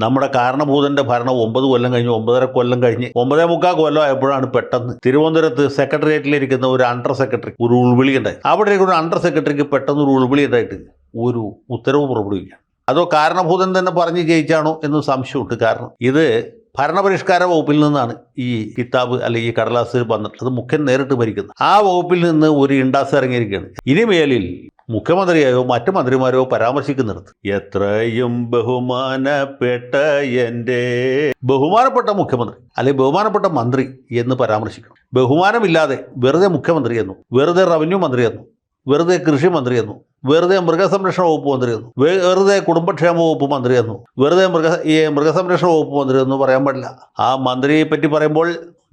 നമ്മുടെ കാരണഭൂതന്റെ ഭരണം 9 കൊല്ലം കഴിഞ്ഞ് 9.5 കൊല്ലം കഴിഞ്ഞ് 9.25 കൊല്ലം ആയപ്പോഴാണ് പെട്ടെന്ന് തിരുവനന്തപുരത്ത് സെക്രട്ടേറിയറ്റിലിരിക്കുന്ന ഒരു അണ്ടർ സെക്രട്ടറി ഒരു ഉൾവിളി ഉണ്ടായി. അവിടെ ഒരു അണ്ടർ സെക്രട്ടറിക്ക് പെട്ടെന്ന് ഒരു ഉൾവിളി ഉണ്ടായിട്ട് ഒരു ഉത്തരവ് പുറപ്പെടുവിക്കുകയാണ്. അതോ കാരണഭൂതൻ തന്നെ പറഞ്ഞ് ജയിച്ചാണോ എന്ന് സംശയമുണ്ട്. കാരണം ഇത് ഭരണപരിഷ്കാര വകുപ്പിൽ നിന്നാണ് ഈ കിതാബ് അല്ലെങ്കിൽ ഈ കടലാസ് വന്നിട്ട് അത് മുഖ്യൻ നേരിട്ട് ഭരിക്കുന്നത്. ആ വകുപ്പിൽ നിന്ന് ഒരു ഇണ്ടാസ് ഇറങ്ങിയിരിക്കുകയാണ്. ഇനിമേലിൽ മുഖ്യമന്ത്രിയെയോ മറ്റു മന്ത്രിമാരോ പരാമർശിക്കുന്നിടത്ത് എത്രയും ബഹുമാനപ്പെട്ട ബഹുമാനപ്പെട്ട മുഖ്യമന്ത്രി അല്ലെങ്കിൽ ബഹുമാനപ്പെട്ട മന്ത്രി എന്ന് പരാമർശിക്കണം. ബഹുമാനമില്ലാതെ വെറുതെ മുഖ്യമന്ത്രി എന്നു, വെറുതെ റവന്യൂ മന്ത്രി എന്നു, വെറുതെ കൃഷി മന്ത്രി എന്നു, വെറുതെ മൃഗസംരക്ഷണ വകുപ്പ് മന്ത്രി എന്നു, വെറുതെ കുടുംബക്ഷേമ വകുപ്പ് മന്ത്രി എന്നു, വെറുതെ മൃഗസംരക്ഷണ വകുപ്പ് മന്ത്രി എന്ന് പറയാൻ പാടില്ല. ആ മന്ത്രിയെ പറ്റി പറയുമ്പോൾ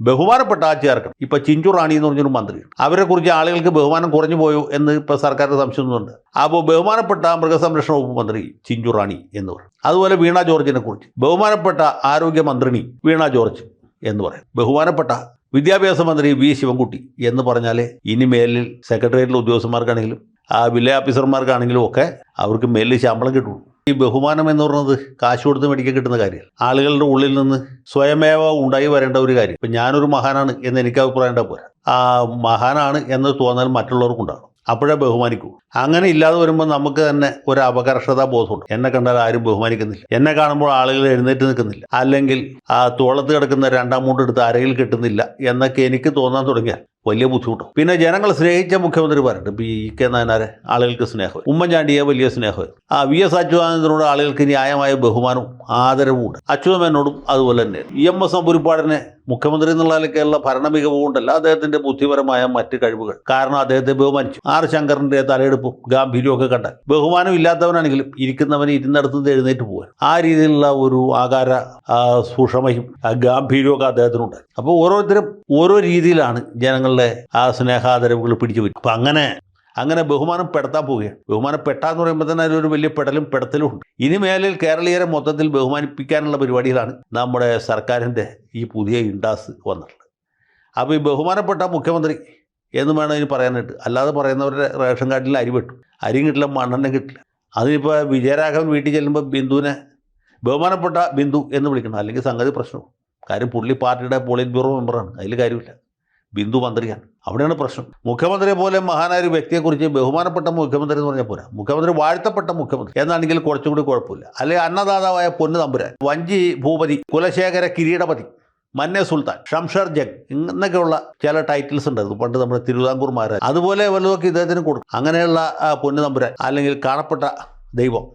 ബഹുമാനപ്പെട്ട ആ ചേർക്കണം. ഇപ്പം ചിഞ്ചു റാണി എന്ന് പറഞ്ഞൊരു മന്ത്രി, അവരെ കുറിച്ച് ആളുകൾക്ക് ബഹുമാനം കുറഞ്ഞു പോയോ എന്ന് ഇപ്പോൾ സർക്കാരിന് സംശയമൊന്നുണ്ട്. അപ്പോൾ ബഹുമാനപ്പെട്ട മൃഗസംരക്ഷണ വകുപ്പ് മന്ത്രി ചിഞ്ചു റാണി എന്ന് പറയും. അതുപോലെ വീണ ജോർജിനെ കുറിച്ച് ബഹുമാനപ്പെട്ട ആരോഗ്യമന്ത്രി വീണ ജോർജ് എന്ന് പറയും. ബഹുമാനപ്പെട്ട വിദ്യാഭ്യാസ മന്ത്രി വി ശിവൻകുട്ടി എന്ന് പറഞ്ഞാൽ ഇനി മേലിൽ സെക്രട്ടേറിയറ്റിലെ ഉദ്യോഗസ്ഥന്മാർക്കാണെങ്കിലും ആ വില്ലേജ് ഓഫീസർമാർക്കാണെങ്കിലും ഒക്കെ അവർക്ക് മേലിൽ ശമ്പളം കിട്ടുള്ളൂ. ഈ ബഹുമാനം എന്ന് പറയുന്നത് കാശ് കൊടുത്ത് മേടിക്കാൻ കിട്ടുന്ന കാര്യമാണ്. ആളുകളുടെ ഉള്ളിൽ നിന്ന് സ്വയമേവ ഉണ്ടായി വരേണ്ട ഒരു കാര്യം. ഇപ്പം ഞാനൊരു മഹാനാണ് എന്ന് എനിക്ക് അഭിപ്രായം പോരാ. ആ മഹാനാണ് എന്ന് തോന്നൽ മറ്റുള്ളവർക്കുണ്ടാകും. അപ്പോഴേ ബഹുമാനിക്കൂ. അങ്ങനെ ഇല്ലാതെ വരുമ്പോൾ നമുക്ക് തന്നെ ഒരു അപകർഷതാ ബോധമുണ്ട്. എന്നെ കണ്ടാൽ ആരും ബഹുമാനിക്കുന്നില്ല, എന്നെ കാണുമ്പോൾ ആളുകൾ എഴുന്നേറ്റ് നിൽക്കുന്നില്ല, അല്ലെങ്കിൽ ആ തോളത്ത് കിടക്കുന്ന 2 മൂണ്ട് എടുത്ത് അരയിൽ കെട്ടുന്നില്ല എന്നൊക്കെ എനിക്ക് തോന്നാൻ തുടങ്ങിയാൽ വലിയ ബുദ്ധിമുട്ടും. പിന്നെ ജനങ്ങൾ സ്നേഹിച്ച മുഖ്യമന്ത്രിമാരുണ്ട്. ഇ.കെ. നായനാരെ ആളുകൾക്ക് സ്നേഹം, ഉമ്മൻചാണ്ടിയെ വലിയ സ്നേഹം, വി.എസ്. അച്യുതാനന്ദനോട് ആളുകൾക്ക് ന്യായമായ ബഹുമാനവും ആദരവും ഉണ്ട്. അച്യുതമേനോടും അതുപോലെ തന്നെ. ഇ.എം.എസ്. നമ്പൂതിരിപ്പാടിനെ മുഖ്യമന്ത്രി എന്നുള്ള നിലയ്ക്കുള്ള ഭരണ മികവ് കൊണ്ടല്ല, അദ്ദേഹത്തിന്റെ ബുദ്ധിപരമായ മറ്റ് കഴിവുകൾ കാരണം അദ്ദേഹത്തെ ബഹുമാനിച്ചു. ആർ ശങ്കറിന്റെ തലയെടുപ്പും ഗാംഭീര്യവും ഒക്കെ കണ്ടാൽ ബഹുമാനം ഇല്ലാത്തവനാണെങ്കിലും ഇരിക്കുന്നവന് ഇരുന്നിടത്തുനിന്ന് എഴുന്നേറ്റ് പോകാൻ ആ രീതിയിലുള്ള ഒരു ആകാര സുഷമയും ഗാംഭീര്യവും ഒക്കെ അദ്ദേഹത്തിനുണ്ട്. അപ്പോൾ ഓരോരുത്തരും ഓരോ രീതിയിലാണ് ജനങ്ങളുടെ ആ സ്നേഹാദരവുകൾ പിടിച്ചു പറ്റും. അപ്പം അങ്ങനെ ബഹുമാനപ്പെടുത്താൻ പോവുകയാണ്. ബഹുമാനപ്പെട്ടാന്ന് പറയുമ്പോൾ തന്നെ അതിലൊരു വലിയ പെടലും ഉണ്ട്. ഇനി മേലിൽ കേരളീയരെ മൊത്തത്തിൽ ബഹുമാനിപ്പിക്കാനുള്ള പരിപാടികളാണ് നമ്മുടെ സർക്കാരിൻ്റെ ഈ പുതിയ ഇണ്ടാസ് വന്നിട്ടുള്ളത്. അപ്പോൾ ഈ ബഹുമാനപ്പെട്ട മുഖ്യമന്ത്രി എന്ന് വേണം ഇതിന് പറയാനായിട്ട്. അല്ലാതെ പറയുന്നവരുടെ റേഷൻ കാർഡിൽ അരി വെട്ടും, അരിയും കിട്ടില്ല, മണ്ണെണ്ണ കിട്ടില്ല. അതിനിപ്പോൾ വിജയരാഘവൻ വീട്ടിൽ ചെല്ലുമ്പോൾ ബിന്ദുവിനെ ബഹുമാനപ്പെട്ട ബിന്ദു എന്ന് വിളിക്കണം, അല്ലെങ്കിൽ സംഗതി പ്രശ്നവും. കാര്യം പുള്ളി പാർട്ടിയുടെ പോളിറ്റ് ബ്യൂറോ മെമ്പറാണ്, അതിൽ കാര്യമില്ല. ബിന്ദു മന്ത്രിയാണ്, അവിടെയാണ് പ്രശ്നം. മുഖ്യമന്ത്രിയെ പോലെ മഹാനായ ഒരു വ്യക്തിയെക്കുറിച്ച് ബഹുമാനപ്പെട്ട മുഖ്യമന്ത്രി എന്ന് പറഞ്ഞാൽ പോരാ, മുഖ്യമന്ത്രി വാഴ്ത്തപ്പെട്ട മുഖ്യമന്ത്രി എന്നാണെങ്കിൽ കുറച്ചും കൂടി കുഴപ്പമില്ല. അല്ലെങ്കിൽ അന്നദാതാവായ പൊന്നു തമ്പുരാൻ, വഞ്ചി ഭൂപതി, കുലശേഖര കിരീടപതി, മന്നെ സുൽത്താൻ, ഷംഷർ ജഗ് എന്നൊക്കെയുള്ള ചില ടൈറ്റിൽസ് ഉണ്ടായിരുന്നു പണ്ട് നമ്മുടെ തിരുവിതാംകൂർ മഹാരാജ്. അതുപോലെ വല്ലതൊക്കെ ഇദ്ദേഹത്തിന് കൊടുക്കും. അങ്ങനെയുള്ള പൊന്നു തമ്പുരാൻ അല്ലെങ്കിൽ കാണപ്പെട്ട ദൈവം